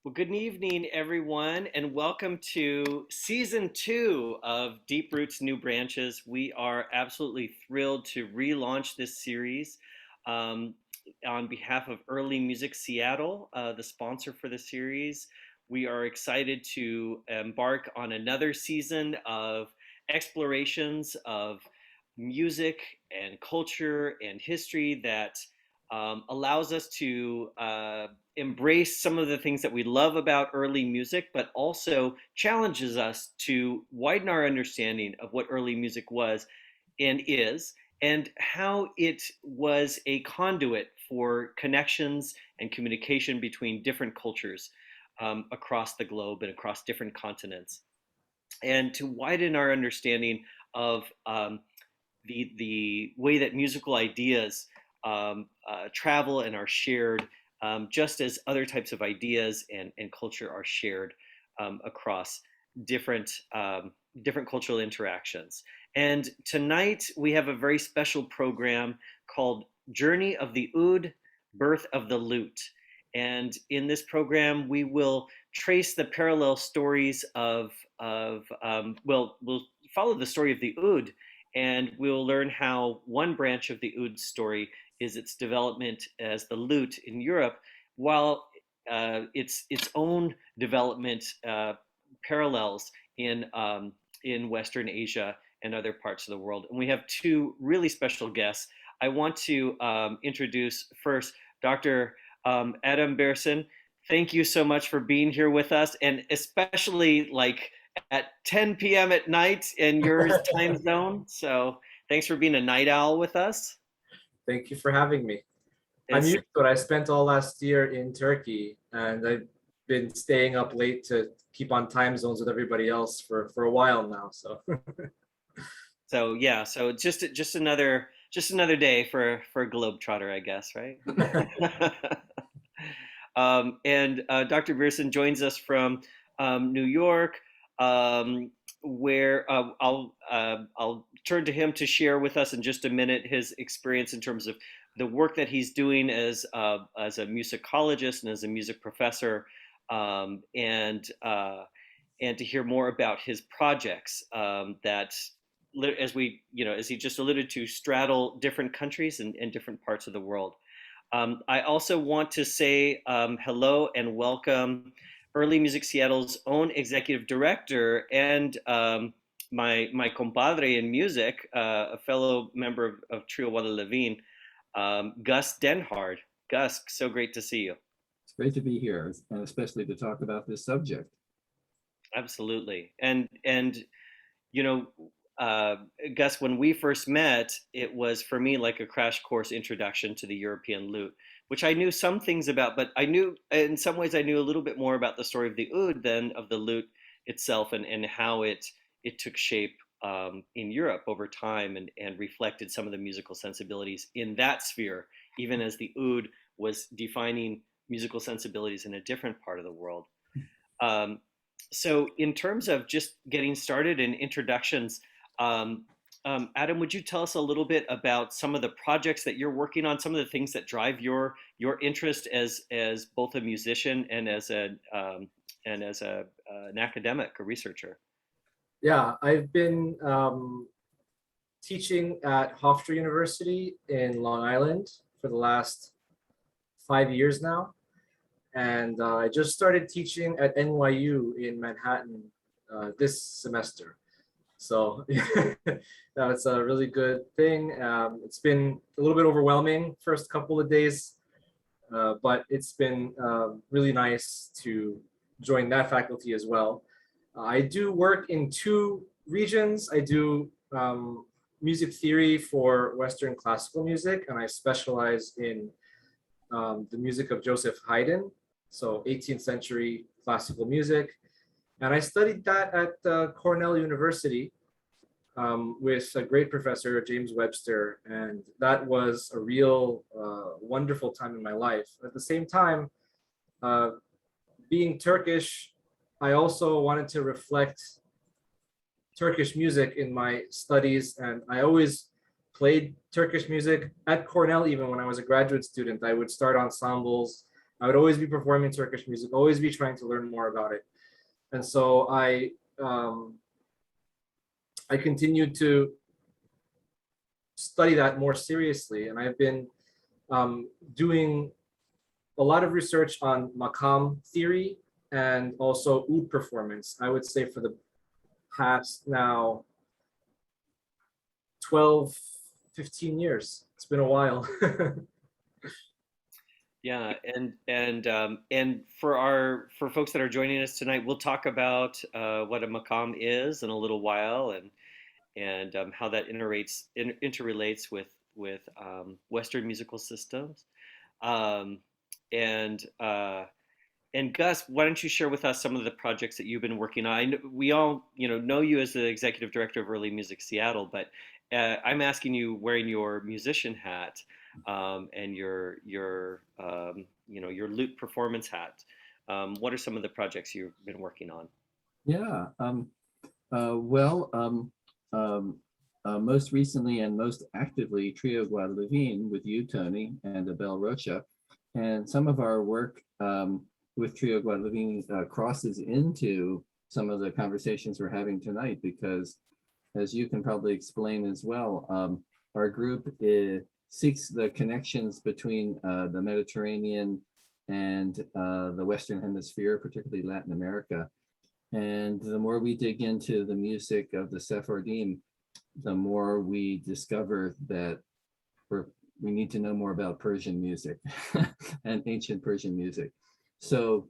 Well, good evening, everyone, and welcome to season two of Deep Roots New Branches. We are absolutely thrilled to relaunch this series um, on behalf of Early Music Seattle, the sponsor for the series. We are excited to embark on another season of explorations of music and culture and history that allows us to embrace some of the things that we love about early music, but also challenges us to widen our understanding of what early music was and is, and how it was a conduit for connections and communication between different cultures across the globe and across different continents, and to widen our understanding of the way that musical ideas travel and are shared, just as other types of ideas and culture are shared across different different cultural interactions. And tonight we have a very special program called Journey of the Oud, Birth of the Lute. And in this program, we will trace the parallel stories we'll follow the story of the oud, and we'll learn how one branch of the oud story is its development as the lute in Europe, while its own development parallels in Western Asia and other parts of the world. And we have two really special guests. I want to introduce first Dr. Adam Berson. Thank you so much for being here with us, and especially like at 10 p.m. at night in your time zone. So thanks for being a night owl with us. Thank you for having me. I'm It's used to it. I spent all last year in Turkey, and I've been staying up late to keep on time zones with everybody else for a while now. So so yeah, so just another day for a globetrotter, I guess, right? And Dr. Beerson joins us from New York, where I'll turn to him to share with us in just a minute his experience in terms of the work that he's doing as a musicologist and as a music professor, and to hear more about his projects that, as he just alluded to, straddle different countries and different parts of the world. I also want to say hello and welcome Early Music Seattle's own executive director and my compadre in music, a fellow member of Trio Wada Levine, Gus Denhard. Gus, so great to see you. It's great to be here, and especially to talk about this subject. Absolutely. And you know, uh, Gus, when we first met, it was for me like a crash course introduction to the European lute, which I knew some things about, but I knew, in some ways, I knew a little bit more about the story of the oud than of the lute itself, and how it took shape in Europe over time, and reflected some of the musical sensibilities in that sphere, even as the oud was defining musical sensibilities in a different part of the world. Um, so, in terms of just getting started in introductions, um, Adam, would you tell us a little bit about some of the projects that you're working on, some of the things that drive your interest as both a musician and as an academic, a researcher? yeah, I've been teaching at Hofstra University in Long Island for the last 5 years now. And I just started teaching at NYU in Manhattan this semester. So that's a really good thing. It's been a little bit overwhelming first couple of days, but it's been really nice to join that faculty as well. I do work in two regions. I do music theory for Western classical music, and I specialize in the music of Joseph Haydn, so 18th century classical music. And I studied that at Cornell University with a great professor, James Webster. And that was a real wonderful time in my life. At the same time, uh, being Turkish, I also wanted to reflect Turkish music in my studies. And I always played Turkish music at Cornell. Even when I was a graduate student, I would start ensembles. I would always be performing Turkish music, always be trying to learn more about it. And so I continued to study that more seriously, and I've been doing a lot of research on makam theory and also oud performance. I would say for the past now 12, 15 years. It's been a while. Yeah, and for folks that are joining us tonight, we'll talk about what a makam is in a little while, and how that interrelates with Western musical systems. Um, and and Gus, why don't you share with us some of the projects that you've been working on? We all know you as the executive director of Early Music Seattle, but I'm asking you, wearing your musician hat and your lute performance hat. What are some of the projects you've been working on? Yeah. Well, most recently and most actively, Trio Guadalavine with you, Tony, and Abel Rocha. And some of our work with Trio Guadalavine crosses into some of the conversations we're having tonight, because as you can probably explain as well, our group seeks the connections between the Mediterranean and the Western Hemisphere, particularly Latin America. And the more we dig into the music of the Sephardim, the more we discover that we need to know more about Persian music and ancient Persian music. So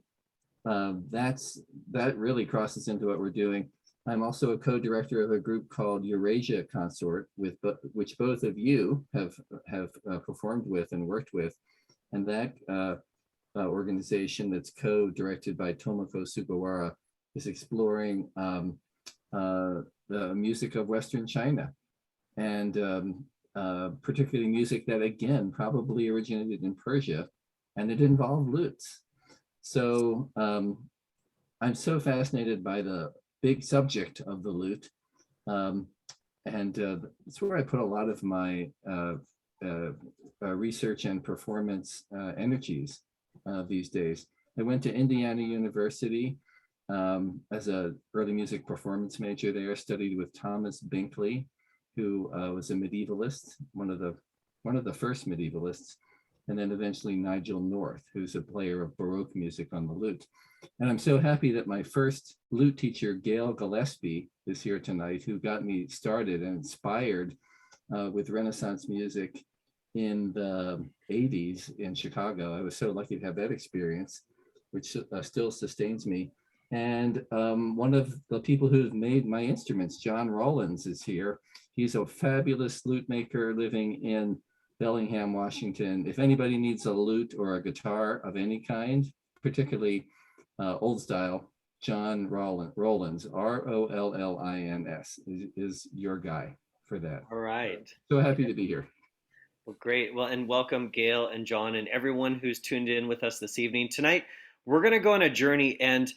that really crosses into what we're doing. I'm also a co-director of a group called Eurasia Consort, which both of you have performed with and worked with. And that organization that's co-directed by Tomoko Sugawara is exploring the music of Western China, and particularly music that, again, probably originated in Persia, and it involved lutes. So I'm so fascinated by the big subject of the lute, and that's where I put a lot of my research and performance energies these days. I went to Indiana University as a early music performance major there, studied with Thomas Binkley, who was a medievalist, one of the first medievalists, and then eventually Nigel North, who's a player of Baroque music on the lute. And I'm so happy that my first lute teacher, Gail Gillespie, is here tonight, who got me started and inspired with Renaissance music in the 80s in Chicago. I was so lucky to have that experience, which still sustains me. And one of the people who've made my instruments, John Rollins, is here. He's a fabulous lute maker living in Bellingham, Washington. If anybody needs a lute or a guitar of any kind, particularly old style, John Rollins, Rollins, is your guy for that. All right. So happy to be here. Well, great. Well, and welcome, Gail and John, and everyone who's tuned in with us this evening. Tonight, we're going to go on a journey, and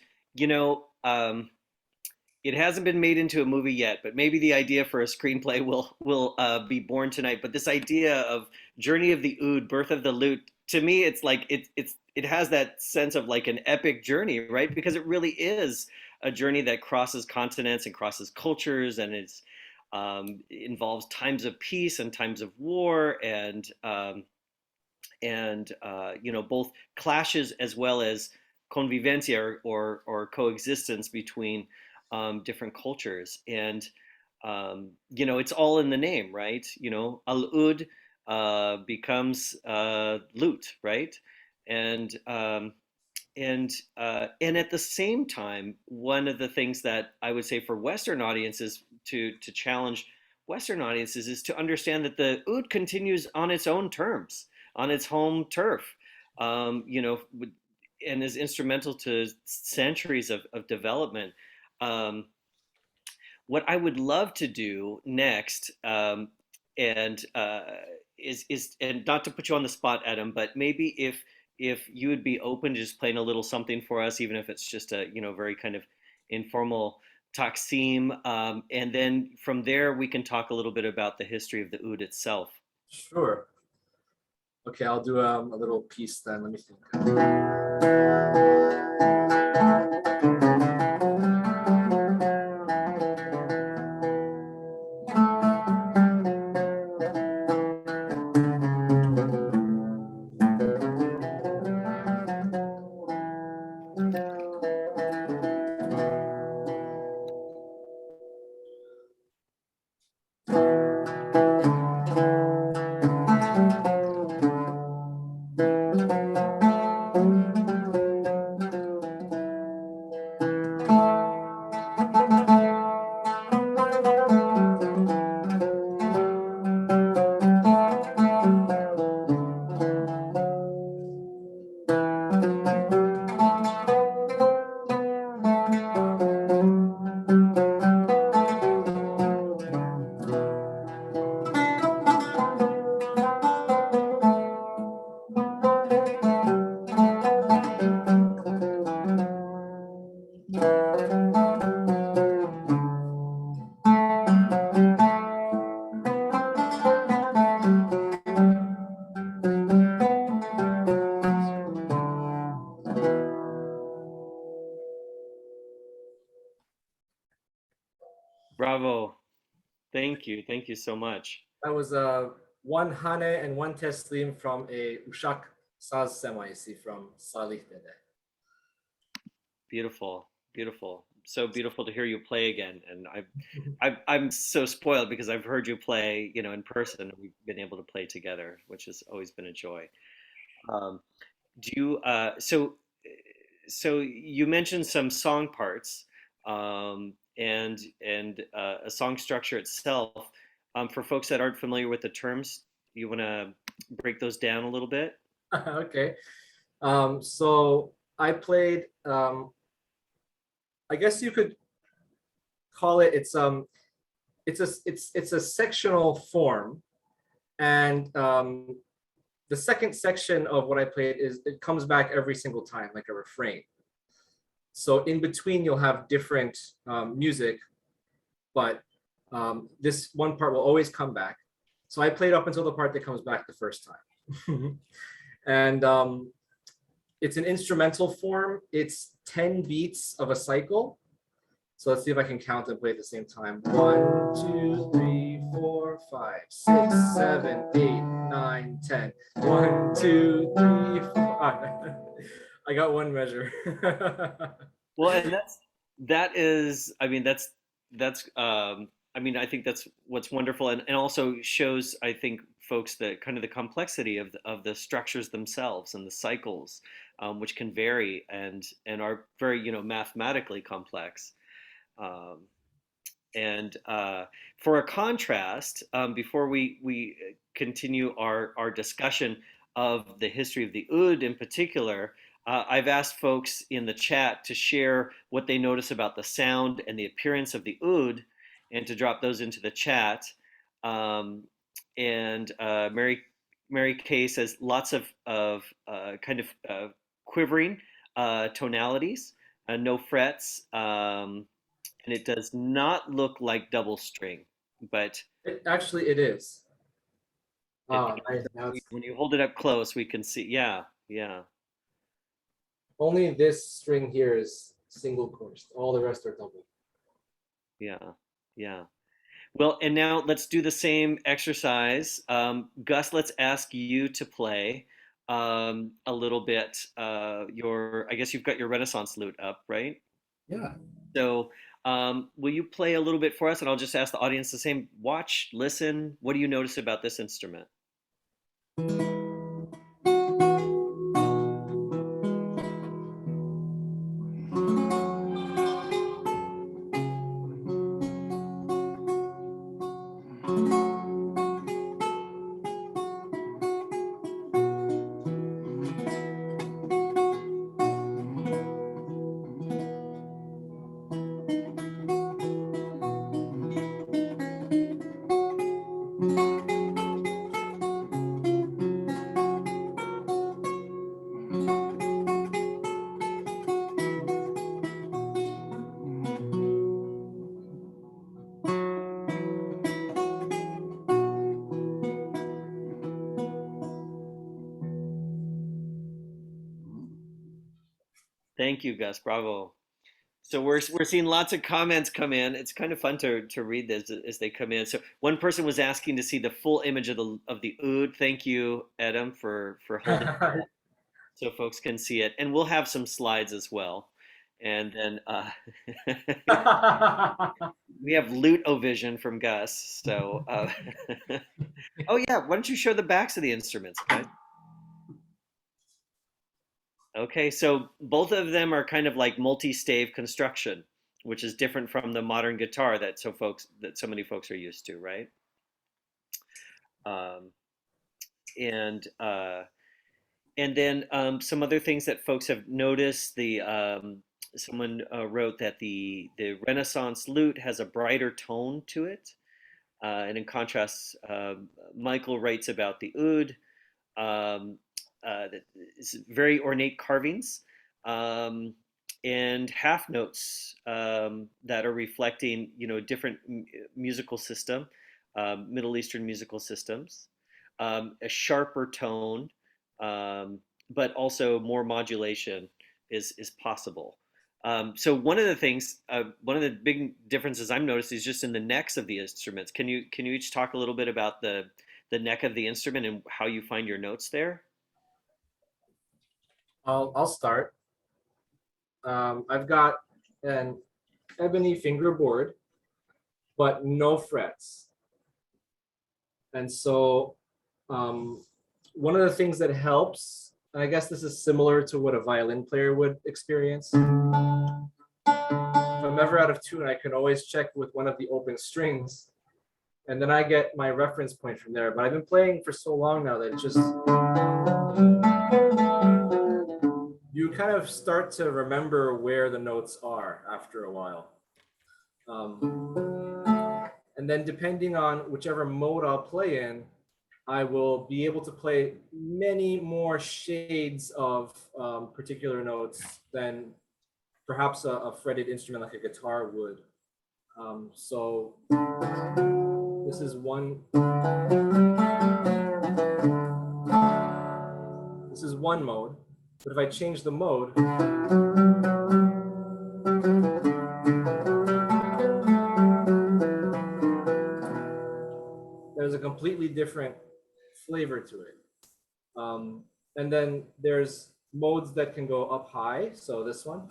it hasn't been made into a movie yet, but maybe the idea for a screenplay will be born tonight. But this idea of Journey of the Oud, Birth of the Lute, to me, it's like it has that sense of like an epic journey, right? Because it really is a journey that crosses continents and crosses cultures, and it involves times of peace and times of war, and both clashes as well as convivencia or coexistence between different cultures. And it's all in the name, right? Al-Ud becomes lute, right? And at the same time, one of the things that I would say for Western audiences to challenge Western audiences is to understand that the oud continues on its own terms, on its home turf, and is instrumental to centuries of development. What I would love to do next, and is and not to put you on the spot, Adam, but maybe if you would be open to just playing a little something for us, even if it's just a very kind of informal taksim, and then from there we can talk a little bit about the history of the oud itself. Sure. Okay, I'll do a little piece then. Let me think. Bravo. Thank you so much. That was one Hane and one Teslim from a Ushak Saz Semaisi from Salih Dede. Beautiful, beautiful. So beautiful to hear you play again. And I'm so spoiled because I've heard you play, in person. We've been able to play together, which has always been a joy. Um, do you so you mentioned some song parts, and a song structure itself. For folks that aren't familiar with the terms, you want to break those down a little bit? Okay. So I played, I guess you could call it, it's a sectional form. And the second section of what I played is it comes back every single time, like a refrain. So in between, you'll have different music, but this one part will always come back. So I played up until the part that comes back the first time. And it's an instrumental form. It's 10 beats of a cycle. So let's see if I can count and play at the same time. 1, 2, 3, 4, 5, 6, 7, 8, 9, 10. 1, 2, 3, 4. I got one measure. Well, and that is, I mean, that's I mean, I think that's what's wonderful, and also shows, I think, folks the kind of the complexity of the structures themselves and the cycles, which can vary and are very, mathematically complex. Um, and For a contrast, before we continue our discussion of the history of the oud in particular, I've asked folks in the chat to share what they notice about the sound and the appearance of the oud, and to drop those into the chat. Um, and Mary Kay says lots of kind of quivering tonalities, no frets. And it does not look like double string, but It is. it, Now when you hold it up close, we can see. Yeah, yeah, only this string here is single chord. All the rest are double. yeah, yeah. Well, and now let's do the same exercise. Gus, let's ask you to play a little bit. I guess you've got your Renaissance lute up, right? Yeah. So, will you play a little bit for us? And I'll just ask the audience the same. Watch, listen. What do you notice about this instrument? Thank you, Gus. Bravo. So we're seeing lots of comments come in. It's kind of fun to read this as they come in. So one person was asking to see the full image of the oud. Thank you, Adam, for holding it up so folks can see it. And we'll have some slides as well. And then we have Lute Vision from Gus. So oh yeah, why don't you show the backs of the instruments, guys? Okay, so both of them are kind of like multi-stave construction, which is different from the modern guitar that so many folks are used to, right? Um, and and then some other things that folks have noticed. Someone wrote that the Renaissance lute has a brighter tone to it, and in contrast, Michael writes about the oud. Um, that is very ornate carvings and half notes that are reflecting, different musical system, Middle Eastern musical systems, a sharper tone, but also more modulation is possible. So one of the big differences I'm noticed is just in the necks of the instruments. Can you each talk a little bit about the neck of the instrument and how you find your notes there? I'll start. I've got an ebony fingerboard, but no frets. And so one of the things that helps, and I guess this is similar to what a violin player would experience. If I'm ever out of tune, I can always check with one of the open strings, and then I get my reference point from there. But I've been playing for so long now that it's just, you kind of start to remember where the notes are after a while. And then depending on whichever mode I'll play in, I will be able to play many more shades of particular notes than perhaps a fretted instrument like a guitar would. So this is one mode, but if I change the mode, there's a completely different flavor to it. And then there's modes that can go up high. So this one.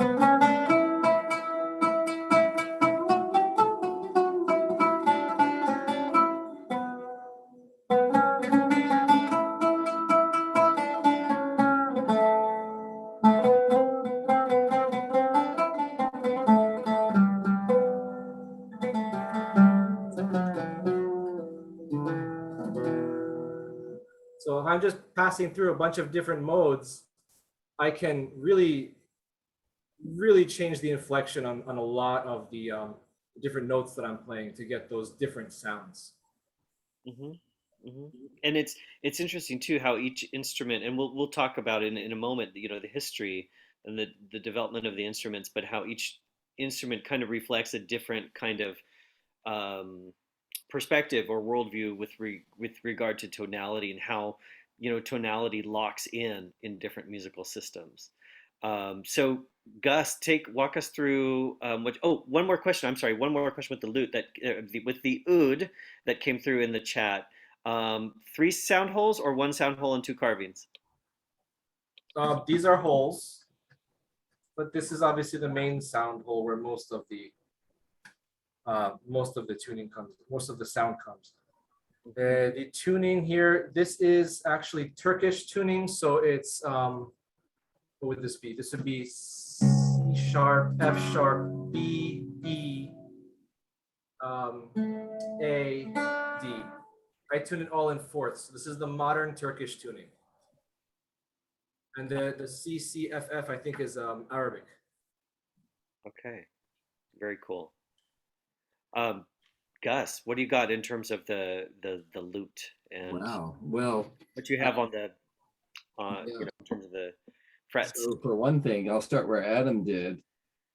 So if I'm just passing through a bunch of different modes, I can really change the inflection on a lot of the different notes that I'm playing to get those different sounds. Hmm. Hmm. And it's interesting too how each instrument, and we'll talk about it in a moment, the history and the development of the instruments, but how each instrument kind of reflects a different kind of um, perspective or worldview with regard to tonality and how tonality locks in different musical systems. So Gus, walk us through one more question. I'm sorry, one more question with the lute with the oud that came through in the chat. Three sound holes or one sound hole and two carvings? These are holes, but this is obviously the main sound hole where most of the tuning comes, most of the sound comes. The tuning here, this is actually Turkish tuning, so it's what would this be? This would be C sharp, F sharp, B, D, A, D. I tune it all in fourths. This is the modern Turkish tuning. And the C, C, F, F, I think is Arabic. Okay, very cool. Gus, what do you got in terms of the lute and Wow. Well, what you have on the yeah. in terms of the frets? So for one thing, I'll start where Adam did,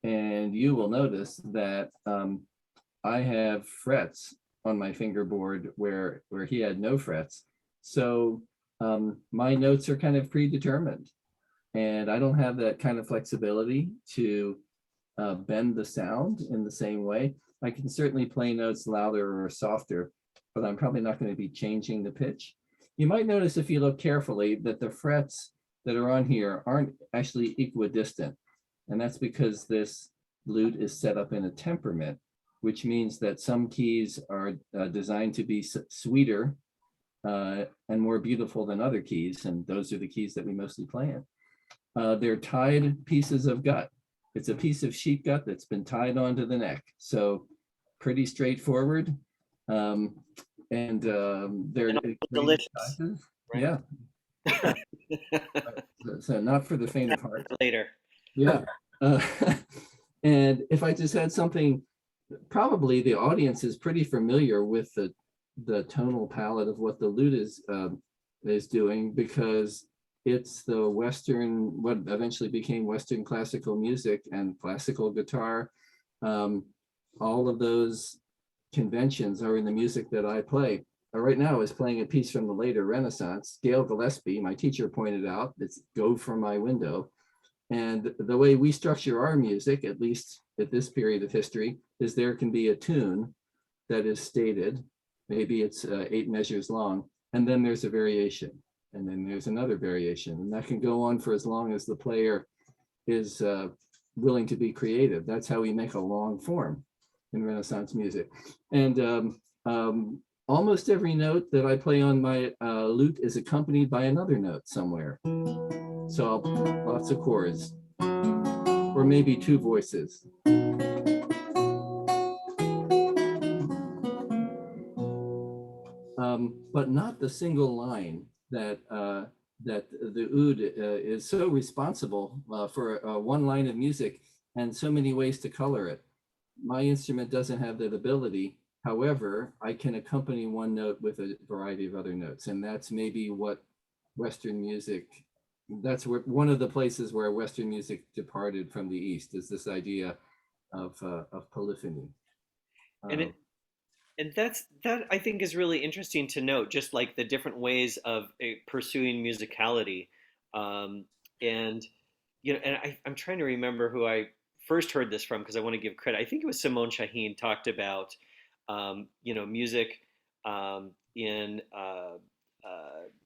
and you will notice that I have frets on my fingerboard where he had no frets. So my notes are kind of predetermined. And I don't have that kind of flexibility to bend the sound in the same way. I can certainly play notes louder or softer, but I'm probably not going to be changing the pitch. You might notice if you look carefully that the frets that are on here aren't actually equidistant. And that's because this lute is set up in a temperament, which means that some keys are designed to be sweeter and more beautiful than other keys. And those are the keys that we mostly play in. They're tied pieces of gut. It's a piece of sheep gut that's been tied onto the neck. So pretty straightforward. They're delicious, sizes. right? Yeah. So not for the faint of heart. Later. Yeah. And if I just had something, probably the audience is pretty familiar with the tonal palette of what the lute is doing, because it's the Western, what eventually became Western classical music and classical guitar. All of those conventions are in the music that I play. Right now is playing a piece from the later Renaissance. Gail Gillespie, my teacher, pointed out, it's Go From My Window. And the way we structure our music, at least at this period of history, is there can be a tune that is stated, maybe it's 8 measures long, and then there's a variation. And then there's another variation, and that can go on for as long as the player is willing to be creative. That's how we make a long form in Renaissance music. And almost every note that I play on my lute is accompanied by another note somewhere. So lots of chords, or maybe 2 voices. But not the single line that the oud is so responsible for one line of music and so many ways to color it. My instrument doesn't have that ability. However, I can accompany one note with a variety of other notes, and that's maybe what Western music, that's where one of the places where Western music departed from the East, is this idea of polyphony. And that I think is really interesting to note, just like the different ways of pursuing musicality. And I'm trying to remember who I first heard this from, because I want to give credit. I think it was Simone Shaheen talked about music in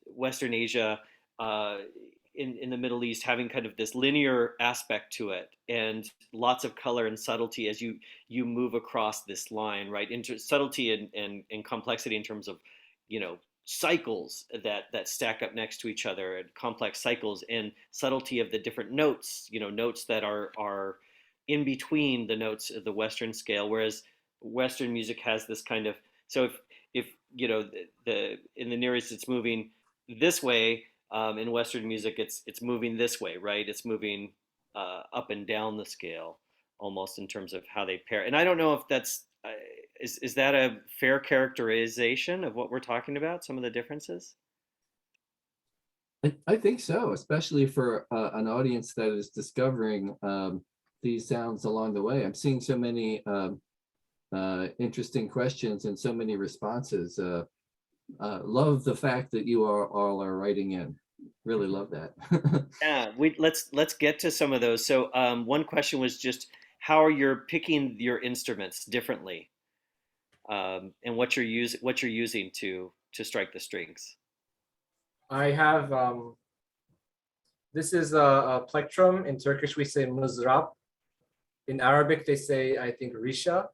Western Asia, in the Middle East, having kind of this linear aspect to it, and lots of color and subtlety as you move across this line, right? Subtlety and complexity in terms of, cycles that stack up next to each other, and complex cycles, and subtlety of the different notes, notes that are in between the notes of the Western scale, whereas Western music has this kind of, so if the in the Near East it's moving this way, in Western music it's moving this way, right? It's moving up and down the scale almost in terms of how they pair. And I don't know if that's is that a fair characterization of what we're talking about, some of the differences? I think so, especially for an audience that is discovering these sounds along the way. I'm seeing so many interesting questions and so many responses. Love the fact that you all are writing in. Really love that. Yeah, let's get to some of those. So one question was just how are you picking your instruments differently, and what you're using to strike the strings. I have this is a plectrum. In Turkish we say mızrap. In Arabic they say, I think, risha.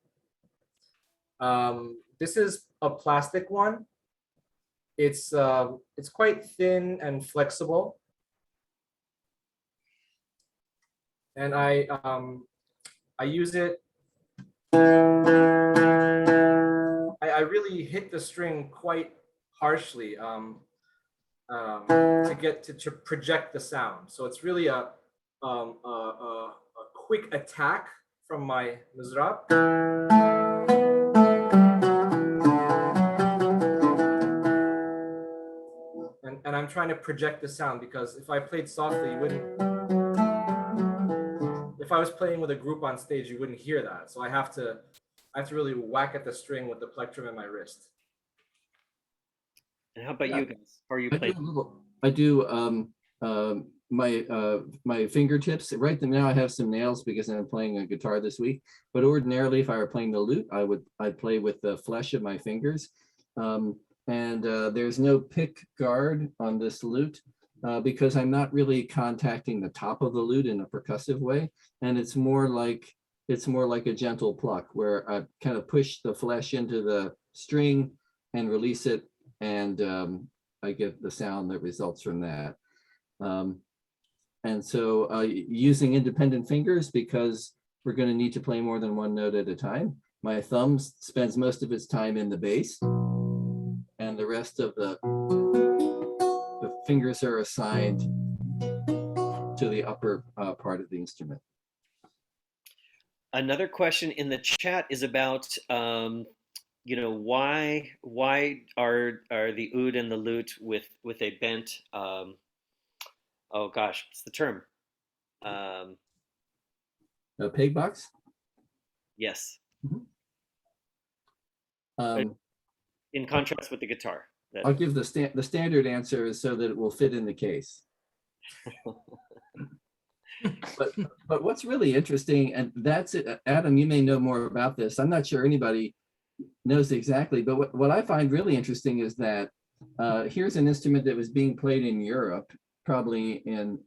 This is a plastic one. It's quite thin and flexible, and I use it. I really hit the string quite harshly to get to project the sound. So it's really a quick attack from my mızrap. And I'm trying to project the sound, because if I played softly, you wouldn't. If I was playing with a group on stage, you wouldn't hear that. So I have to really whack at the string with the plectrum in my wrist. And how about Yeah. you guys? How are you playing? I do my fingertips. Right now I have some nails because I'm playing a guitar this week. But ordinarily, if I were playing the lute, I'd play with the flesh of my fingers. There's no pick guard on this lute because I'm not really contacting the top of the lute in a percussive way, and it's more like a gentle pluck where I kind of push the flesh into the string and release it, and I get the sound that results from that. Using independent fingers, because we're going to need to play more than one note at a time. My thumb spends most of its time in the bass, and the rest of the fingers are assigned to the upper part of the instrument. Another question in the chat is about why are the oud and the lute with a bent oh gosh, what's the term? A peg box? Yes. Mhm. In contrast with the guitar. I'll give the standard answer is so that it will fit in the case. But what's really interesting, and that's it, Adam, you may know more about this. I'm not sure anybody knows exactly, but what I find really interesting is that here's an instrument that was being played in Europe, probably in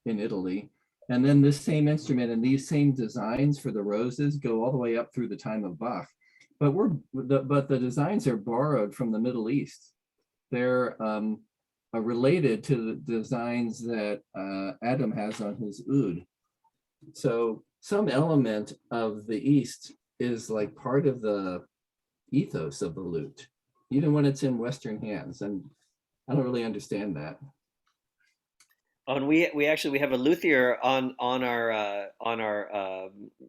Italy, and then this same instrument and these same designs for the roses go all the way up through the time of Bach. But the designs are borrowed from the Middle East. They're related to the designs that Adam has on his oud. So some element of the East is like part of the ethos of the lute, even when it's in Western hands. And I don't really understand that. Oh, and we have a luthier on our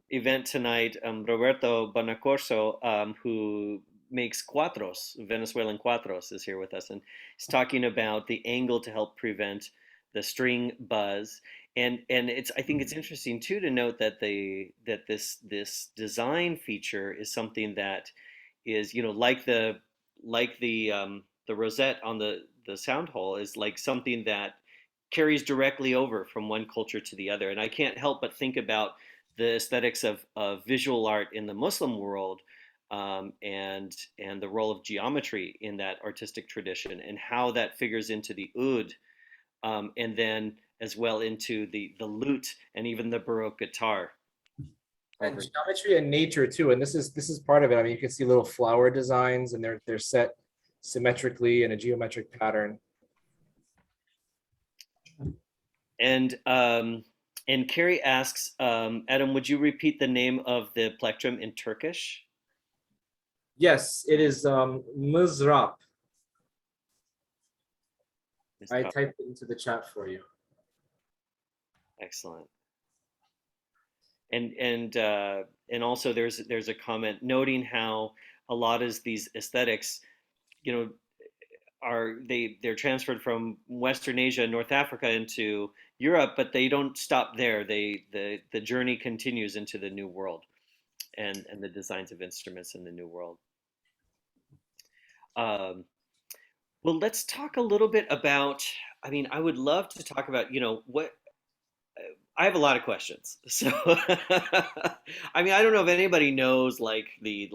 event tonight, Roberto Bonacorso, who makes cuatros, Venezuelan cuatros, is here with us, and he's talking about the angle to help prevent the string buzz. And I think it's interesting too to note that this design feature is something that is, like the rosette on the sound hole is like something that carries directly over from one culture to the other. And I can't help but think about the aesthetics of visual art in the Muslim world, and the role of geometry in that artistic tradition, and how that figures into the oud, and then as well into the lute and even the Baroque guitar. And geometry and nature too. And this is part of it. I mean, you can see little flower designs, and they're set symmetrically in a geometric pattern. And Carrie asks, Adam, would you repeat the name of the plectrum in Turkish? Yes, it is mızrap. I typed it into the chat for you. Excellent. And also there's a comment noting how a lot of these aesthetics, they're transferred from Western Asia and North Africa into Europe, but they don't stop there. The journey continues into the New World, and the designs of instruments in the New World. Well, let's talk a little bit about. I mean, I would love to talk about what. I have a lot of questions, so I mean, I don't know if anybody knows the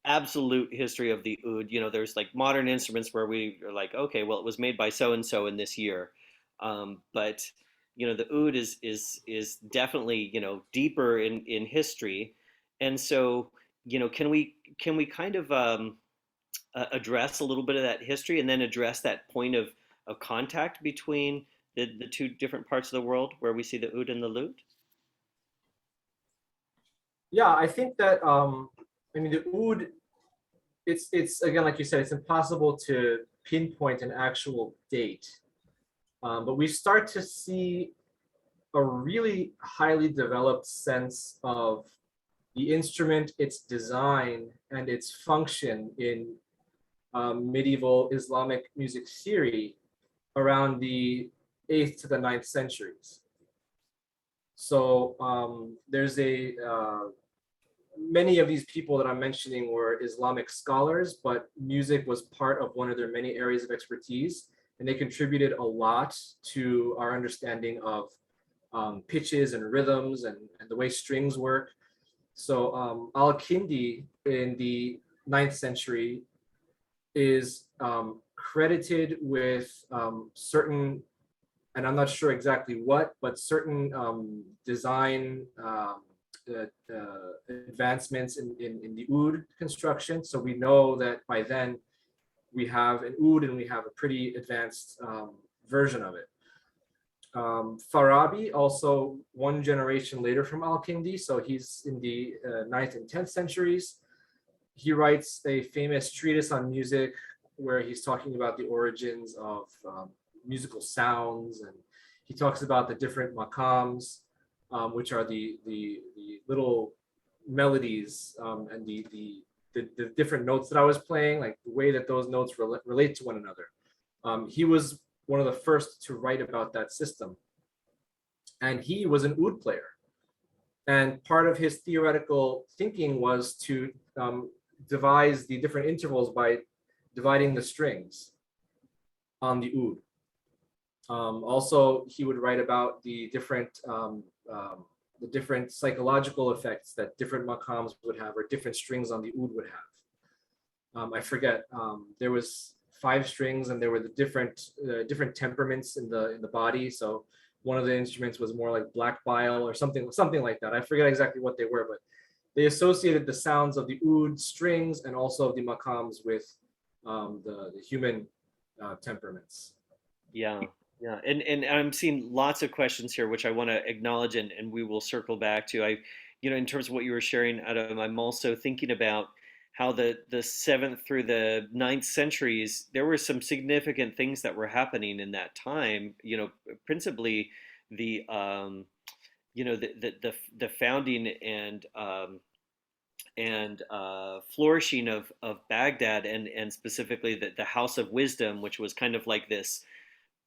absolute history of the oud. There's like modern instruments where we are like, okay, well, it was made by so and so in this year, but the oud is definitely deeper in history, and so can we kind of address a little bit of that history, and then address that point of contact between the two different parts of the world where we see the oud and the lute? Yeah, I think that I mean, the oud, it's again, like you said, it's impossible to pinpoint an actual date, but we start to see a really highly developed sense of the instrument, its design, and its function in medieval Islamic music theory around the 8th to the 9th centuries. So there's many of these people that I'm mentioning were Islamic scholars, but music was part of one of their many areas of expertise. and they contributed a lot to our understanding of pitches and rhythms and the way strings work. So Al-Kindi in the 9th century is credited with certain, and I'm not sure exactly what, but certain design advancements in the oud construction. So we know that by then we have an oud and we have a pretty advanced version of it. Farabi, also one generation later from Al-Kindi, so he's in the 9th and 10th centuries. He writes a famous treatise on music where he's talking about the origins of musical sounds, and he talks about the different maqams, which are the little melodies and the different notes that I was playing, like the way that those notes relate to one another. He was one of the first to write about that system. And he was an oud player. And part of his theoretical thinking was to devise the different intervals by dividing the strings on the oud. Also, he would write about the different psychological effects that different maqams would have, or different strings on the oud would have. I forget. There was 5 strings, and there were the different temperaments in the body. So one of the instruments was more like black bile or something like that. I forget exactly what they were, but they associated the sounds of the oud strings and also of the maqams with the human temperaments. Yeah, yeah, and I'm seeing lots of questions here, which I want to acknowledge, and we will circle back to. In terms of what you were sharing, Adam, I'm also thinking about how the 7th through the 9th centuries, there were some significant things that were happening in that time. Principally the the founding and flourishing of Baghdad, and specifically the House of Wisdom, which was kind of like this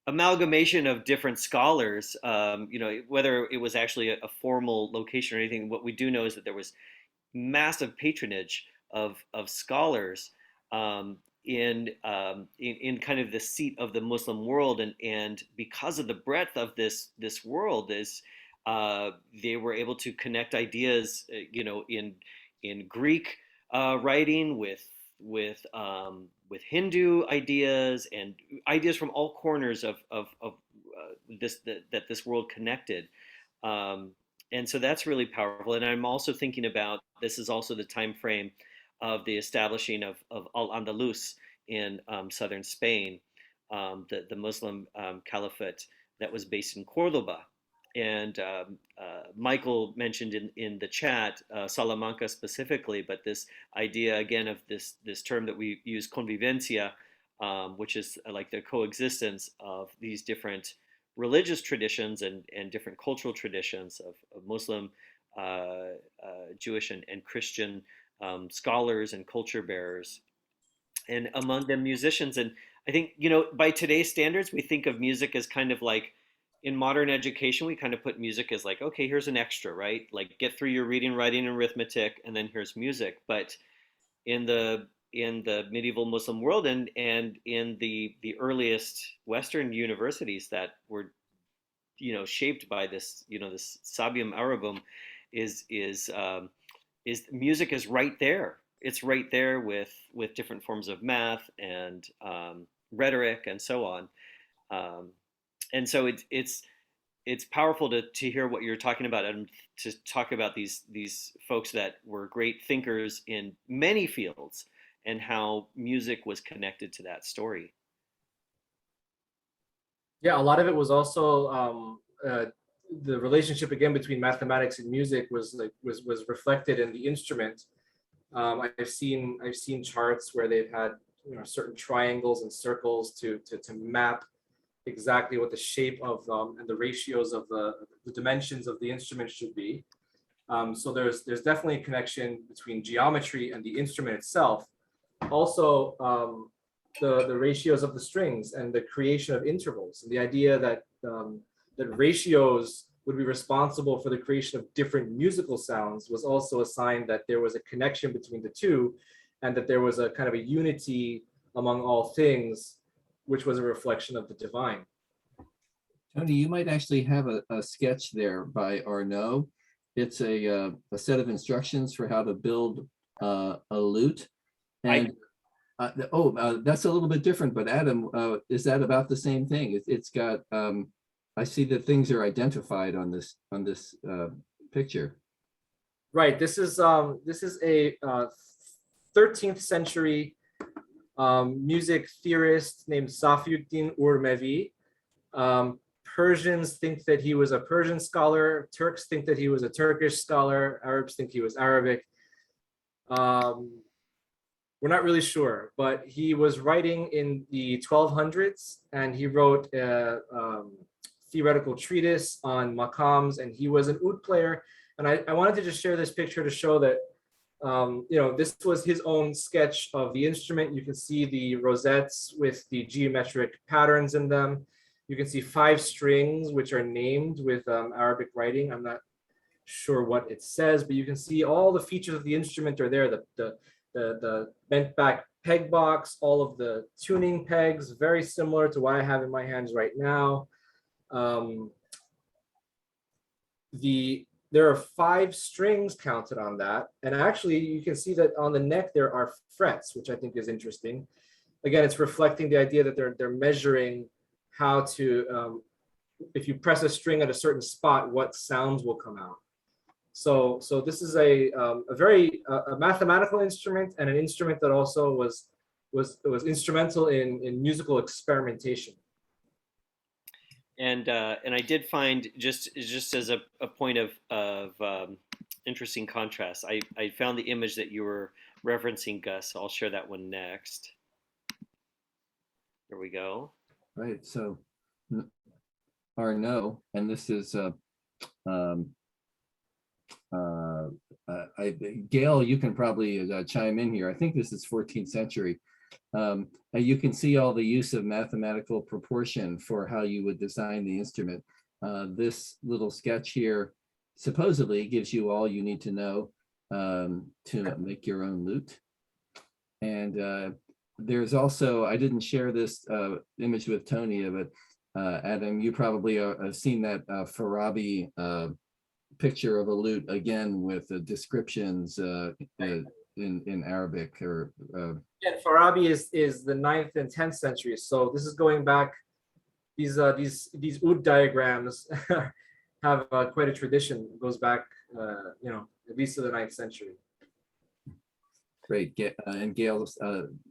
amalgamation of different scholars. Whether it was actually a formal location or anything, what we do know is that there was massive patronage of scholars in kind of the seat of the Muslim world, and because of the breadth of this world, they were able to connect ideas, in Greek writing with Hindu ideas, and ideas from all corners of this world connected. And so that's really powerful. And I'm also thinking about, this is also the time frame of the establishing of Al-Andalus in southern Spain, the Muslim caliphate that was based in Cordoba. And Michael mentioned in the chat Salamanca specifically, but this idea again of this term that we use, convivencia, which is like the coexistence of these different religious traditions and different cultural traditions of Muslim, Jewish, and Christian scholars and culture bearers, and among them musicians. And I think, by today's standards, we think of music as kind of like, in modern education, we kind of put music as like, okay, here's an extra, right? Like, get through your reading, writing, and arithmetic, and then here's music. But in the medieval Muslim world, and in the earliest Western universities that were shaped by this this Sabium Arabum, is music is right there. It's right there with different forms of math and rhetoric and so on. And so it's powerful to hear what you're talking about, and to talk about these folks that were great thinkers in many fields, and how music was connected to that story. Yeah, a lot of it was also the relationship again between mathematics and music was reflected in the instrument. I've seen charts where they've had certain triangles and circles to map exactly what the shape of and the ratios of the dimensions of the instrument should be. So there's definitely a connection between geometry and the instrument itself. Also, the ratios of the strings and the creation of intervals, and the idea that that ratios would be responsible for the creation of different musical sounds was also a sign that there was a connection between the two, and that there was a kind of a unity among all things which was a reflection of the divine. Tony, you might actually have a sketch there by Arnaud. It's a set of instructions for how to build a lute. And that's a little bit different, but Adam, is that about the same thing? It's got, I see that things are identified on this picture. Right. This is a 13th century music theorist named Safiuddin Urmevi. Persians think that he was a Persian scholar. Turks think that he was a Turkish scholar. Arabs think he was Arabic. We're not really sure, but he was writing in the 1200s, and he wrote a theoretical treatise on maqams, and he was an oud player. And I wanted to just share this picture to show that, this was his own sketch of the instrument. You can see the rosettes with the geometric patterns in them. You can see 5 strings, which are named with Arabic writing. I'm not sure what it says, but you can see all the features of the instrument are there. The bent back peg box, all of the tuning pegs, very similar to what I have in my hands right now. There are 5 strings counted on that. And actually you can see that on the neck there are frets, which I think is interesting. Again, it's reflecting the idea that they're measuring how to, if you press a string at a certain spot, what sounds will come out. So this is a very mathematical instrument, and an instrument that also was instrumental in musical experimentation. And I did find, just as a point of interesting contrast, I found the image that you were referencing, Gus. I'll share that one next. There we go. Right. So Arnaud, and this is Gail, you can probably chime in here. I think this is 14th century. You can see all the use of mathematical proportion for how you would design the instrument. This little sketch here supposedly gives you all you need to know to make your own lute. And there's also, I didn't share this image with Tony, but Adam, you probably have seen that Farabi picture of a lute, again with the descriptions in Arabic. Or Farabi is the 9th and 10th century. So this is going back. These oud diagrams have quite a tradition. It goes back, at least to the 9th century. Great. And Gail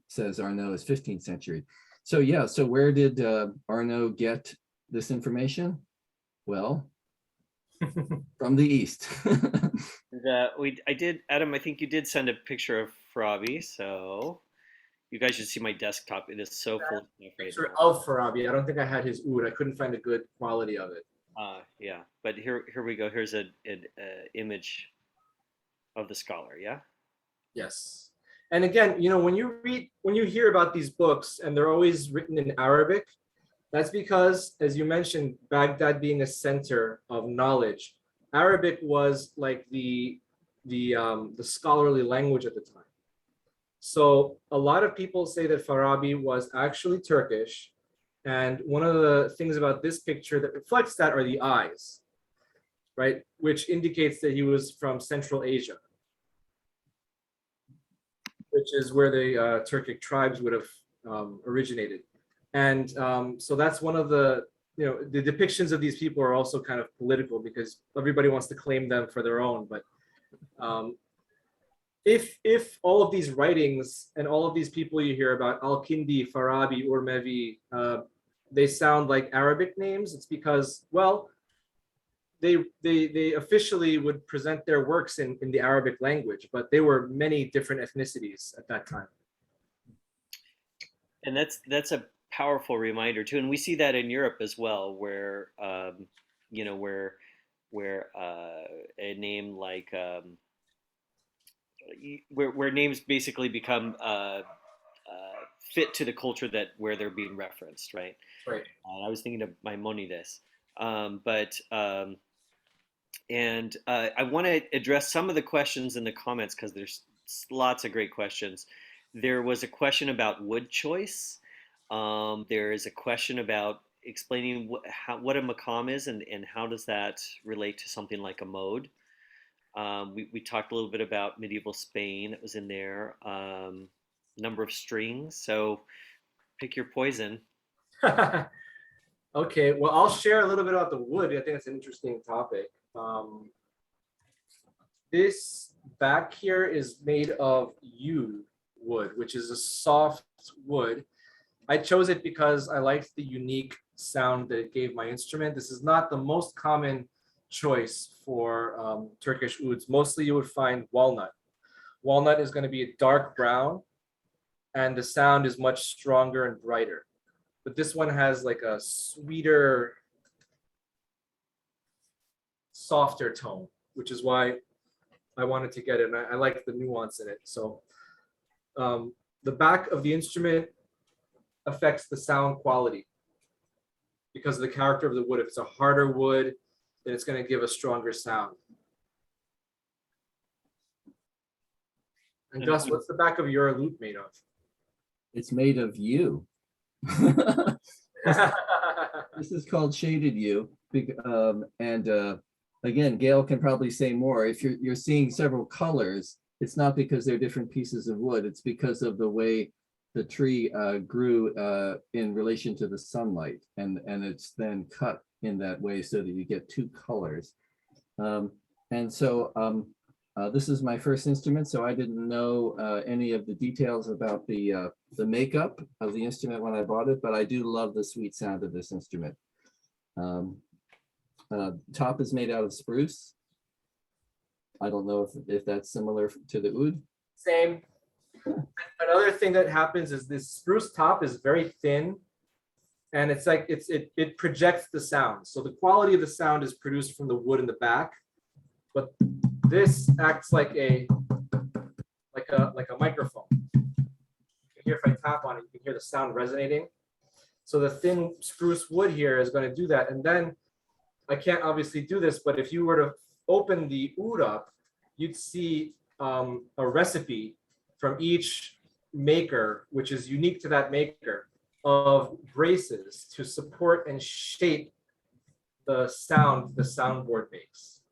says Arnaud is 15th century. So yeah, so where did Arnaud get this information? Well, from the East. I did, Adam, I think you did send a picture of Farabi, so you guys should see my desktop. It is so full of stuff. Picture of Farabi. I don't think I had his oud. I couldn't find a good quality of it. Yeah, but here we go. Here's an image of the scholar. Yeah. Yes. And again, when you hear about these books and they're always written in Arabic, that's because, as you mentioned, Baghdad being a center of knowledge, Arabic was like the scholarly language at the time. So a lot of people say that Farabi was actually Turkish. And one of the things about this picture that reflects that are the eyes, right? Which indicates that he was from Central Asia, which is where the Turkic tribes would have originated. And so that's one of the depictions of these people are also kind of political because everybody wants to claim them for their own. But if all of these writings and all of these people you hear about, Al-Kindi, Farabi, Urmevi, they sound like Arabic names, it's because, well, they officially would present their works in the Arabic language, but they were many different ethnicities at that time. And that's a powerful reminder too, and we see that in Europe as well, where where a name like where names basically become fit to the culture where they're being referenced, right? Right. I was thinking of Maimonides, and I want to address some of the questions in the comments because there's lots of great questions. There was a question about wood choice. There is a question about explaining what a maqam is and how does that relate to something like a mode. We talked a little bit about medieval Spain that was in there. Number of strings. So pick your poison. Okay, well, I'll share a little bit about the wood. I think it's an interesting topic. This back here is made of yew wood, which is a soft wood. I chose it because I liked the unique sound that it gave my instrument. This is not the most common choice for Turkish ouds. Mostly you would find walnut. Walnut is going to be a dark brown, and the sound is much stronger and brighter. But this one has like a sweeter, softer tone, which is why I wanted to get it. And I like the nuance in it. So the back of the instrument affects the sound quality because of the character of the wood. If it's a harder wood, then it's going to give a stronger sound. And Gus, what's the back of your lute made of? It's made of yew. This is called shaded yew. And again, Gail can probably say more. If you're seeing several colors, it's not because they're different pieces of wood. It's because of the way the tree grew in relation to the sunlight, and it's then cut in that way so that you get two colors. And so this is my first instrument, so I didn't know any of the details about the makeup of the instrument when I bought it, but I do love the sweet sound of this instrument. Top is made out of spruce. I don't know if that's similar to the oud. Same. Another thing that happens is this spruce top is very thin, and it's like it projects the sound. So the quality of the sound is produced from the wood in the back, but this acts like a microphone. You can hear if I tap on it, you can hear the sound resonating. So the thin spruce wood here is going to do that. And then I can't obviously do this, but if you were to open the oud up, you'd see a recipe from each maker, which is unique to that maker, of braces to support and shape the sound the soundboard makes.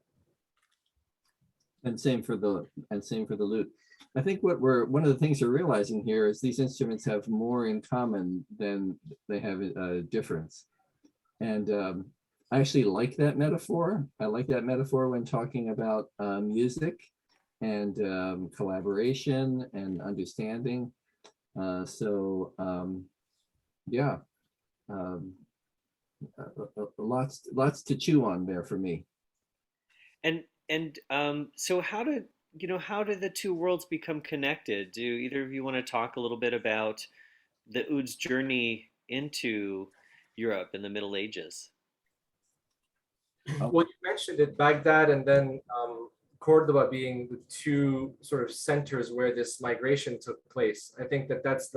And same for the lute. I think one of the things we're realizing here is these instruments have more in common than they have a difference. And I actually like that metaphor. I like that metaphor when talking about music and collaboration and understanding. Yeah, lots to chew on there for me. And so how did the two worlds become connected? Do either of you want to talk a little bit about the oud's journey into Europe in the Middle Ages? Well, you mentioned it, Baghdad and then Cordoba being the two sort of centers where this migration took place. I think that's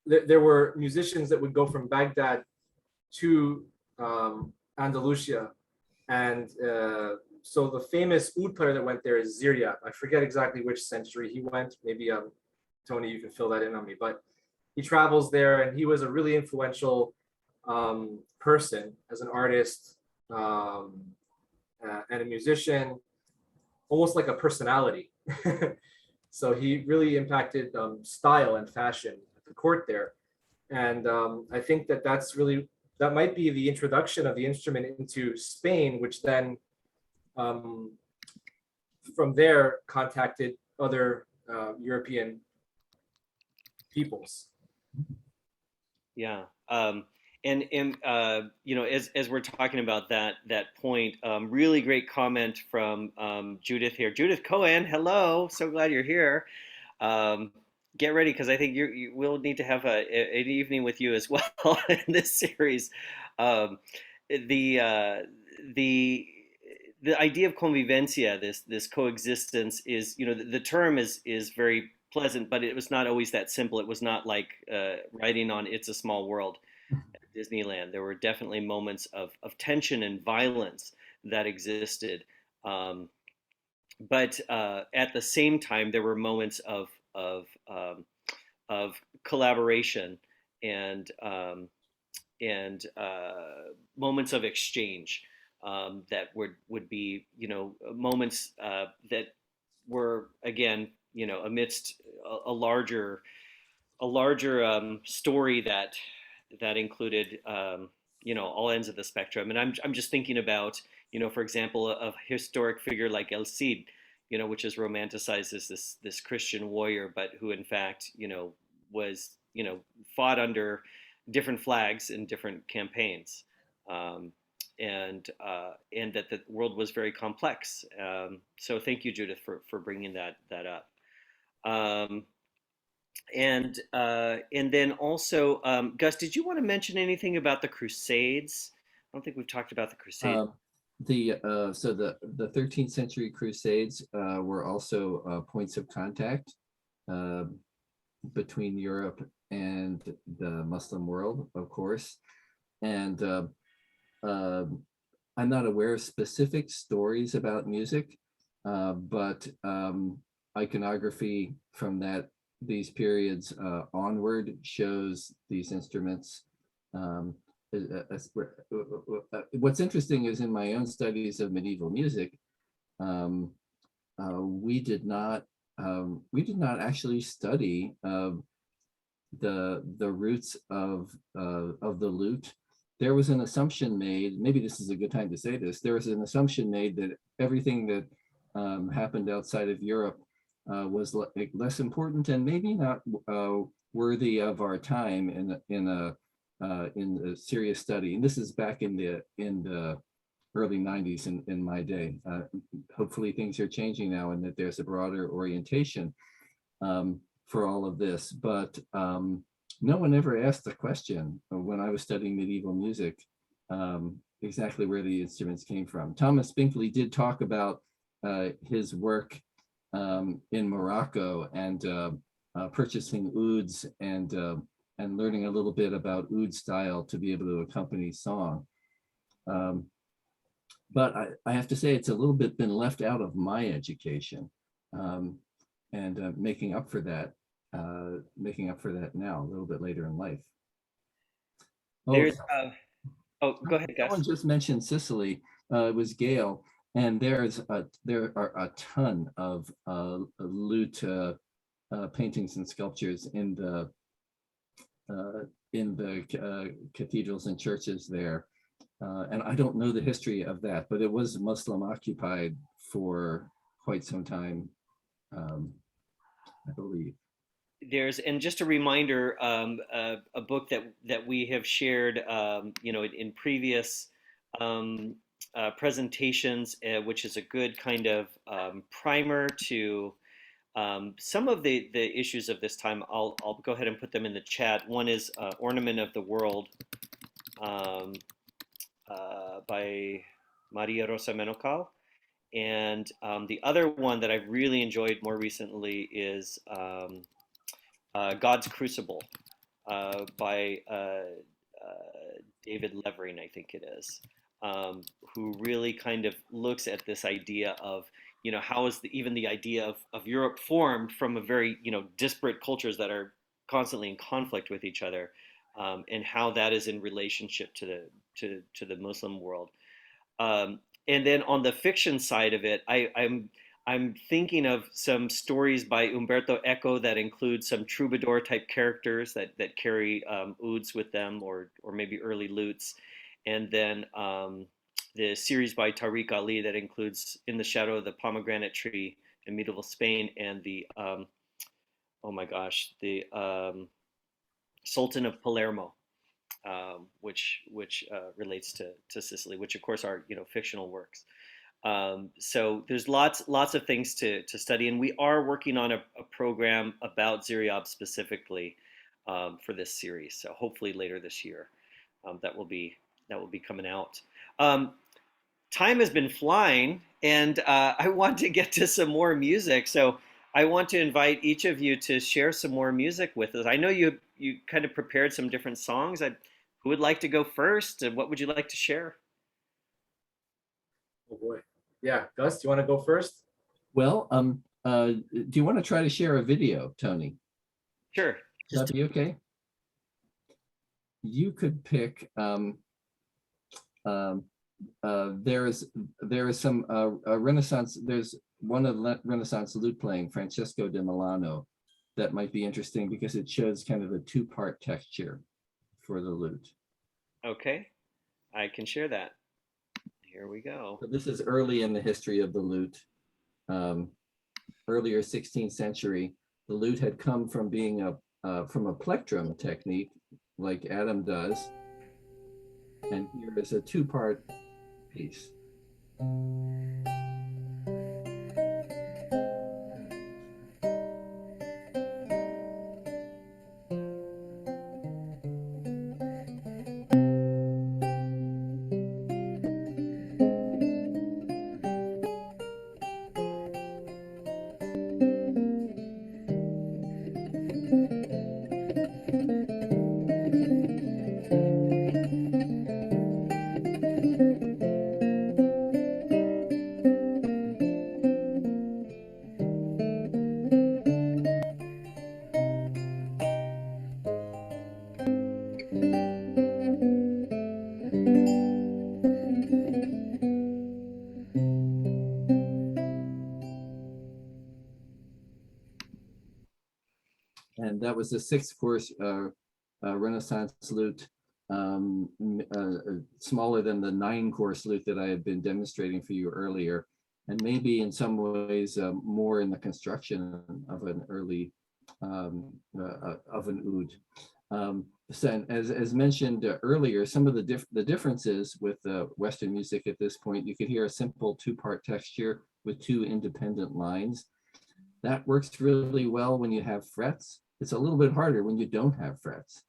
there were musicians that would go from Baghdad to Andalusia. And so the famous oud player that went there is Ziria. I forget exactly which century he went. Maybe Tony, you can fill that in on me. But he travels there, and he was a really influential person as an artist and a musician, almost like a personality. So he really impacted style and fashion at the court there. And I think that might be the introduction of the instrument into Spain, which then from there contacted other European peoples. Yeah. And as we're talking about that point, really great comment from Judith here. Judith Cohen, hello, so glad you're here. Get ready, because I think we'll need to have an evening with you as well in this series. The idea of convivencia, this coexistence, is the term is very pleasant, but it was not always that simple. It was not like writing on "It's a Small World" at Disneyland. There were definitely moments of tension and violence that existed, but at the same time, there were moments of of collaboration and moments of exchange that would be, moments that were, again, amidst a larger story that included, all ends of the spectrum. And I'm just thinking about, for example, a historic figure like El Cid, which is romanticized as this Christian warrior, but who in fact, was, fought under different flags in different campaigns. Um, and that the world was very complex. So thank you, Judith, for bringing that up. Um, and then also, Gus, did you want to mention anything about the Crusades? I don't think we've talked about the Crusades. The 13th century Crusades were also points of contact uh, between Europe and the Muslim world, of course. And I'm not aware of specific stories about music, but iconography from these periods onward shows these instruments. What's interesting is in my own studies of medieval music, we did not actually study the roots of the lute. There was an assumption made, maybe this is a good time to say this, there was an assumption made that everything that happened outside of Europe was less important and maybe not worthy of our time in a serious study. And this is back in the early 90s in my day. Hopefully things are changing now and that there's a broader orientation for all of this. But no one ever asked the question when I was studying medieval music, exactly where the instruments came from. Thomas Binkley did talk about his work in Morocco and purchasing ouds and learning a little bit about oud style to be able to accompany song. But I have to say it's a little bit been left out of my education, and making up for that now a little bit later in life. There's go ahead, Gus. Someone just mentioned Sicily. It was Gail, and there are a ton of lute paintings and sculptures in the cathedrals and churches there. And I don't know the history of that, but it was Muslim occupied for quite some time, I believe. And just a reminder, a book that we have shared, in previous presentations, which is a good kind of primer to some of the issues of this time. I'll go ahead and put them in the chat. One is Ornament of the World by Maria Rosa Menocal. And the other one that I've really enjoyed more recently is God's Crucible by David Levering, I think it is, who really kind of looks at this idea of, how is even the idea of Europe formed from a very, disparate cultures that are constantly in conflict with each other, and how that is in relationship to the Muslim world. And then on the fiction side of it, I'm thinking of some stories by Umberto Eco that include some troubadour type characters that carry ouds with them, or maybe early lutes, and then the series by Tariq Ali that includes In the Shadow of the Pomegranate Tree in medieval Spain, and the Sultan of Palermo, which relates to Sicily, which of course are fictional works. So there's lots of things to study, and we are working on a program about Ziryab specifically for this series. So hopefully later this year, that will be coming out. Time has been flying, and I want to get to some more music. So I want to invite each of you to share some more music with us. I know you kind of prepared some different songs. Who would like to go first, and what would you like to share? Oh boy. Yeah, Gus, do you want to go first? Well, do you want to try to share a video, Tony? Sure, Just that be okay? You could pick, there is some Renaissance, there's one of Renaissance lute playing, Francesco de Milano, that might be interesting because it shows kind of a two-part texture for the lute. okay. I can share that. Here we go. So this is early in the history of the lute. Earlier 16th century, the lute had come from being from a plectrum technique, like Adam does. And here is a two-part piece. And that was the sixth course Renaissance lute, smaller than the 9-course lute that I had been demonstrating for you earlier, and maybe in some ways more in the construction of an early of an oud. So as mentioned earlier, some of the differences with Western music at this point, you could hear a simple two-part texture with two independent lines. That works really well when you have frets. It's a little bit harder when you don't have frets.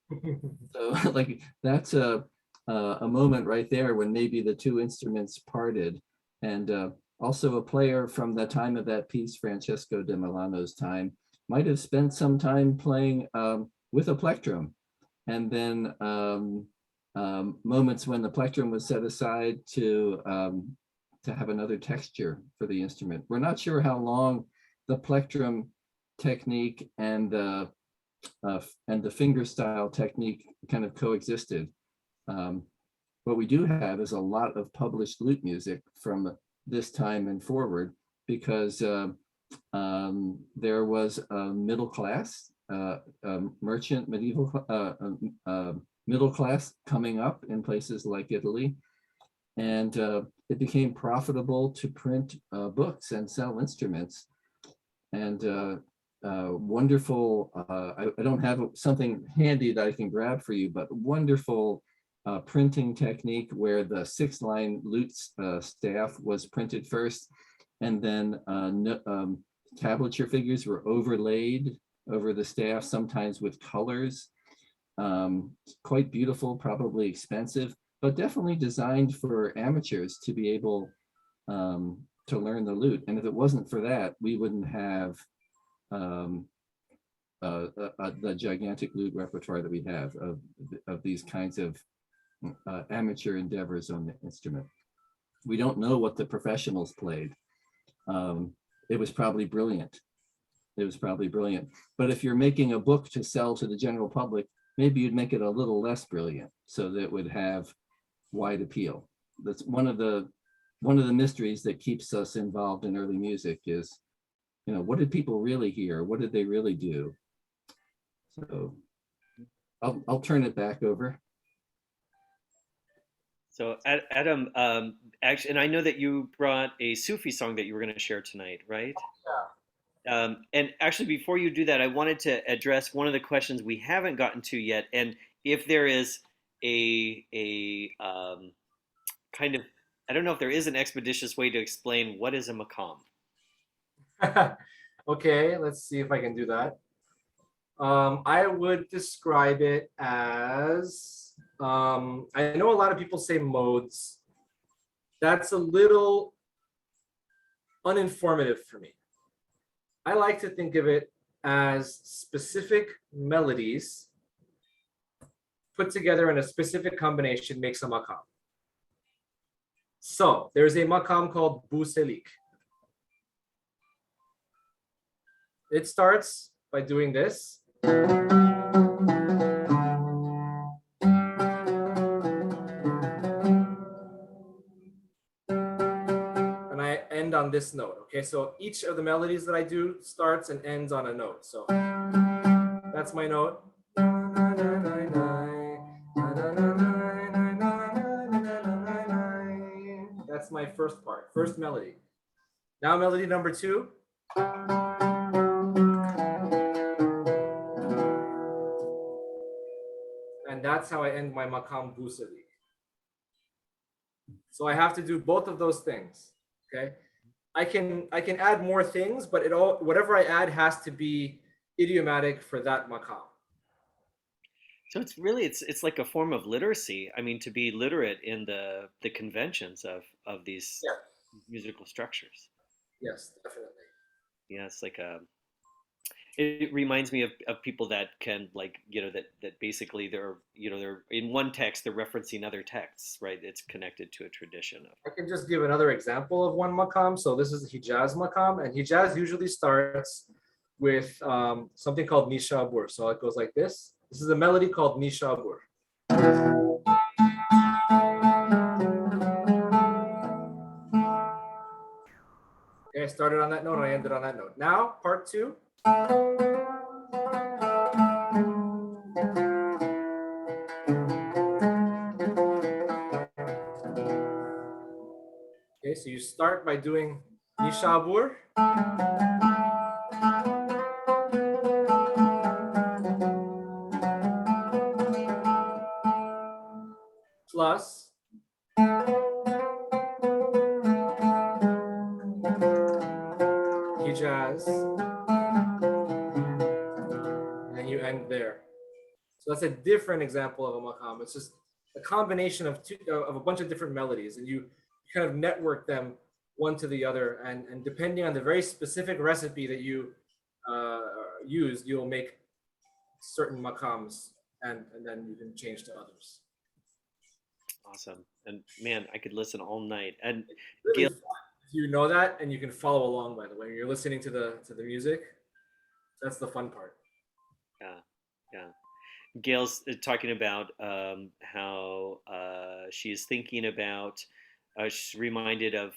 So like that's a moment right there when maybe the two instruments parted. And also a player from the time of that piece, Francesco de Milano's time, might have spent some time playing with a plectrum. And then moments when the plectrum was set aside to have another texture for the instrument. We're not sure how long the plectrum technique and the finger style technique kind of coexisted. What we do have is a lot of published lute music from this time and forward, because there was a middle class, merchant medieval middle class coming up in places like Italy, and it became profitable to print books and sell instruments. And wonderful, I don't have something handy that I can grab for you, but wonderful printing technique where the 6-line lute staff was printed first, and then tablature figures were overlaid over the staff, sometimes with colors. Quite beautiful, probably expensive, but definitely designed for amateurs to be able to learn the lute. And if it wasn't for that, we wouldn't have the gigantic lute repertoire that we have of these kinds of amateur endeavors on the instrument. We don't know what the professionals played. It was probably brilliant. It was probably brilliant. But if you're making a book to sell to the general public, maybe you'd make it a little less brilliant so that it would have wide appeal. That's one of the mysteries that keeps us involved in early music is, you know, what did people really hear? What did they really do? So I'll turn it back over. So Adam, actually, and I know that you brought a Sufi song that you were going to share tonight, right? And actually, before you do that, I wanted to address one of the questions we haven't gotten to yet, and if there is a kind of, I don't know if there is an expeditious way to explain what is a maqam. Okay, let's see if I can do that. I would describe it as, I know a lot of people say modes. That's a little uninformative for me. I like to think of it as specific melodies put together in a specific combination makes a maqam. So there's a maqam called Buselik. It starts by doing this. on this note. Okay, so each of the melodies that I do starts and ends on a note. So that's my note. That's my first part, first melody. Now melody number 2. And that's how I end my Makam Busali. So I have to do both of those things. Okay. I can add more things, but whatever I add has to be idiomatic for that makam. So it's really it's like a form of literacy. I mean, to be literate in the conventions of these Yeah. musical structures. Yes, definitely. Yeah, it's like a. It reminds me of people that can like that basically they're in one text they're referencing other texts, right? It's connected to a tradition of. I can just give another example of one makam. So this is the Hijaz makam, and Hijaz usually starts with something called Nishabur. So it goes like this. This is a melody called Nishabur. Okay, I started on that note and I ended on that note. Now, part 2. Okay, so you start by doing Nishabur. Plus Hijaz, and then you end there. So that's a different example of a maqam. It's just a combination of of a bunch of different melodies, and you kind of network them one to the other, and depending on the very specific recipe that you use, you'll make certain maqams, and then you can change to others. Awesome. And man, I could listen all night. And Really Gail, fun. If you know that, and you can follow along, by the way, you're listening to the music. That's the fun part. yeah, yeah. Gail's talking about how she is thinking about. She's reminded of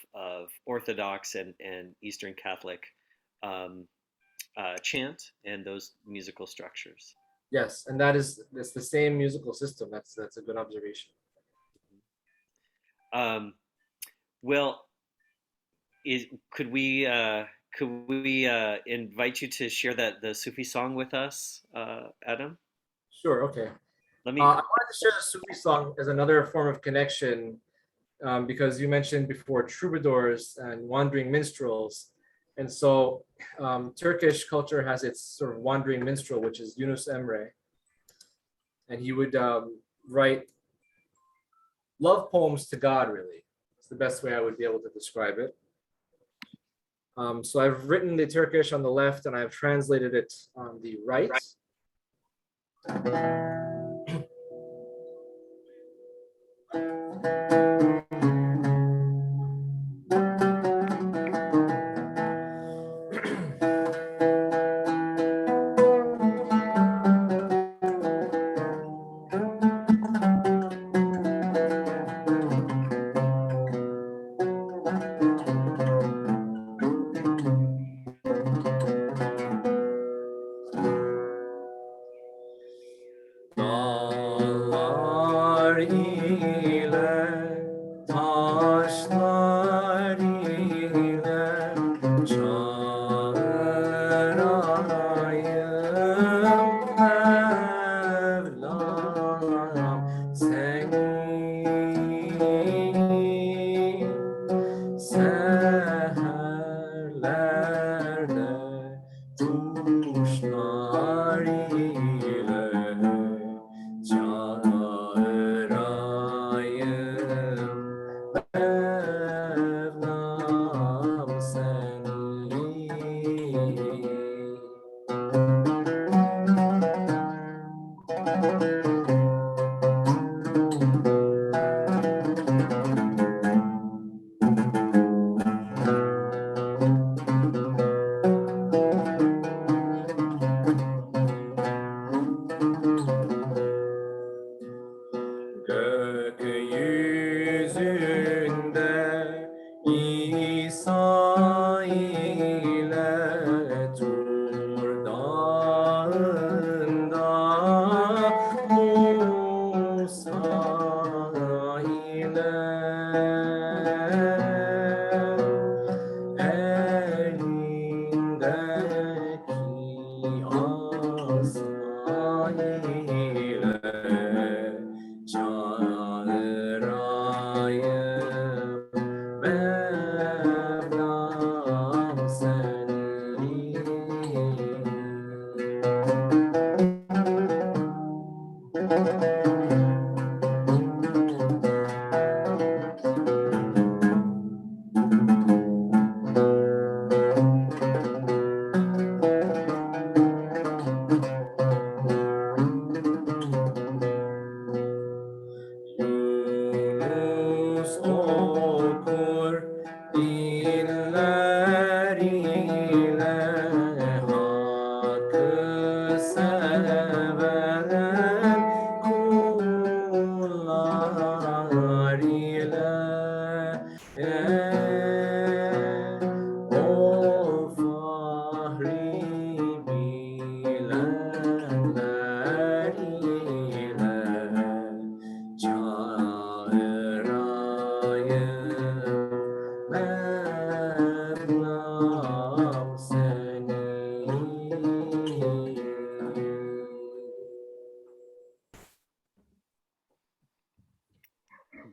Orthodox and Eastern Catholic um, chant and those musical structures. Yes, and that's the same musical system. That's a good observation. Um, well, could we invite you to share the Sufi song with us, Adam? Sure. Okay. Let me. I wanted to share the Sufi song as another form of connection, because you mentioned before troubadours and wandering minstrels, and so Turkish culture has its sort of wandering minstrel, which is Yunus Emre, and he would write love poems to God. Really, it's the best way I would be able to describe it. So I've written the Turkish on the left, and I've translated it on the right.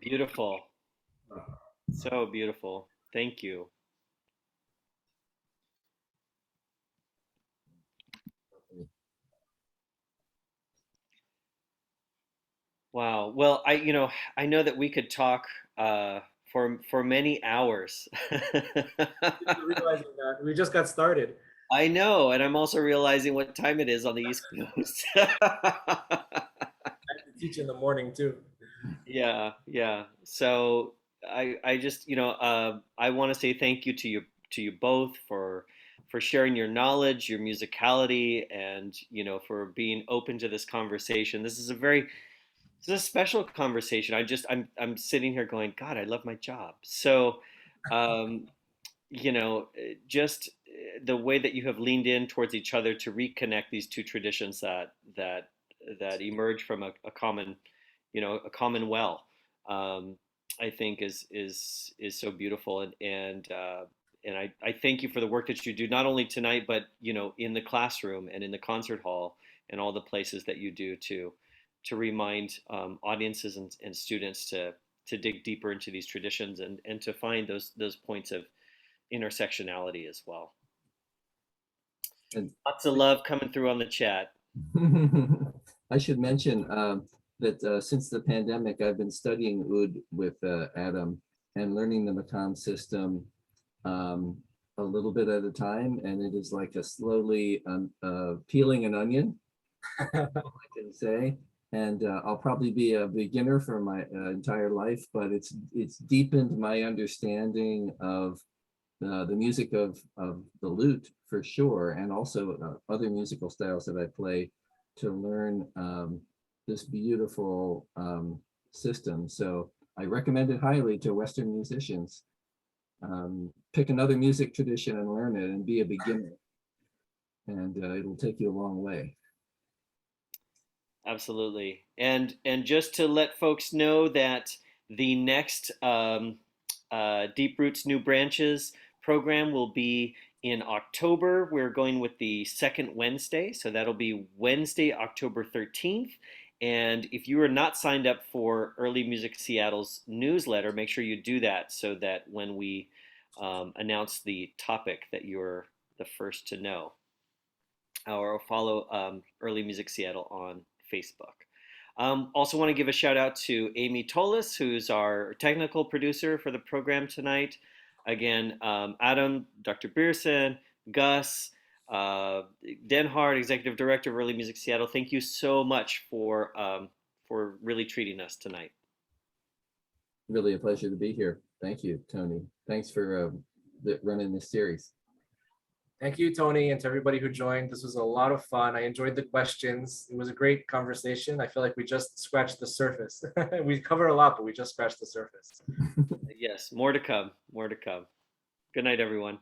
Beautiful. So beautiful. Thank you. Wow. Well, I know that we could talk for many hours. Realizing that we just got started. I know, and I'm also realizing what time it is on the East Coast. I have to teach in the morning too. Yeah, yeah. So I just, I want to say thank you to you both for sharing your knowledge, your musicality, and for being open to this conversation. This is a special conversation. I'm sitting here going, God, I love my job. So, um, just the way that you have leaned in towards each other to reconnect these two traditions that emerge from a common, a common well, um, I think is so beautiful. And I thank you for the work that you do, not only tonight, but in the classroom and in the concert hall and all the places that you do to remind audiences and students to dig deeper into these traditions and to find those points of intersectionality as well. And Lots of love coming through on the chat. I should mention that since the pandemic, I've been studying oud with Adam and learning the Makam system a little bit at a time, and it is like a slowly peeling an onion, all I can say. And I'll probably be a beginner for my entire life, but it's deepened my understanding of the music of the lute for sure, and also other musical styles that I play to learn this beautiful system. So I recommend it highly to Western musicians. Pick another music tradition and learn it and be a beginner. And it'll take you a long way. Absolutely. And just to let folks know that the next Deep Roots New Branches program will be in October. We're going with the second Wednesday, so that'll be Wednesday, October 13th. And if you are not signed up for Early Music Seattle's newsletter, make sure you do that so that when we announce the topic that you're the first to know. Or follow Early Music Seattle on Facebook. Also want to give a shout out to Amy Tolis, who's our technical producer for the program tonight. Again, Adam, Dr. Beerson, Gus, Denhard, Executive Director of Early Music Seattle. Thank you so much for really treating us tonight. Really a pleasure to be here. Thank you, Tony. Thanks for running this series. Thank you, Tony, and to everybody who joined. This was a lot of fun. I enjoyed the questions. It was a great conversation. I feel like we just scratched the surface. We covered a lot, but we just scratched the surface. Yes, more to come. More to come. Good night, everyone.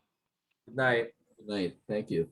Good night. Good night. Thank you.